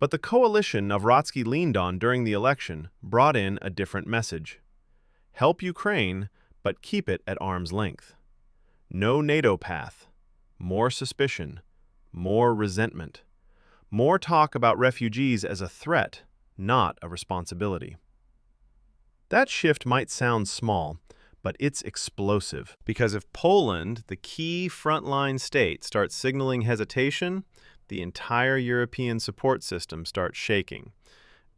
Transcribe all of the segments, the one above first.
But the coalition Nawrocki leaned on during the election brought in a different message. Help Ukraine, but keep it at arm's length. No NATO path. More suspicion. More resentment. More talk about refugees as a threat, not a responsibility. That shift might sound small, but it's explosive. Because if Poland, the key frontline state, starts signaling hesitation, the entire European support system starts shaking,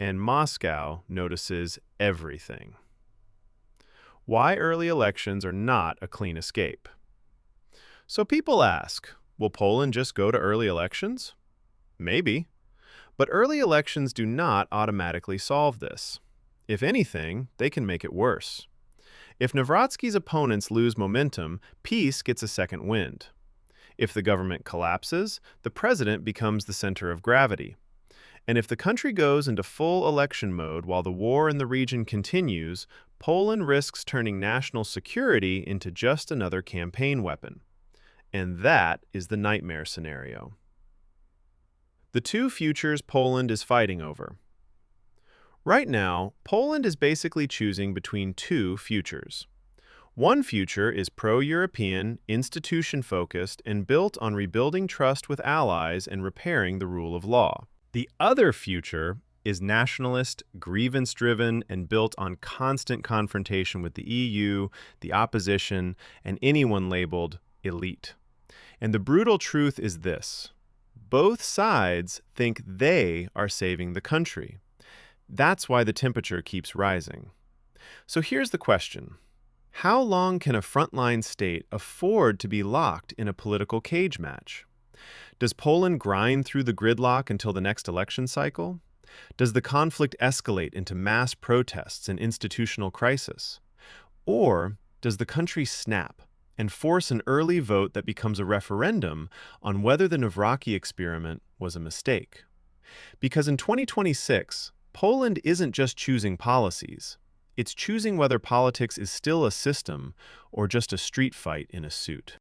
and Moscow notices everything. Why early elections are not a clean escape. So people ask, will Poland just go to early elections? Maybe. But early elections do not automatically solve this. If anything, they can make it worse. If Nawrocki's opponents lose momentum, peace gets a second wind. If the government collapses, the president becomes the center of gravity. And if the country goes into full election mode while the war in the region continues, Poland risks turning national security into just another campaign weapon. And that is the nightmare scenario. The two futures Poland is fighting over. Right now, Poland is basically choosing between two futures. One future is pro-European, institution-focused, and built on rebuilding trust with allies and repairing the rule of law. The other future is nationalist, grievance-driven, and built on constant confrontation with the EU, the opposition, and anyone labeled elite. And the brutal truth is this: both sides think they are saving the country. That's why the temperature keeps rising. So here's the question. How long can a frontline state afford to be locked in a political cage match? Does Poland grind through the gridlock until the next election cycle? Does the conflict escalate into mass protests and institutional crisis? Or does the country snap and force an early vote that becomes a referendum on whether the Nawrocki experiment was a mistake? Because in 2026, Poland isn't just choosing policies. It's choosing whether politics is still a system or just a street fight in a suit.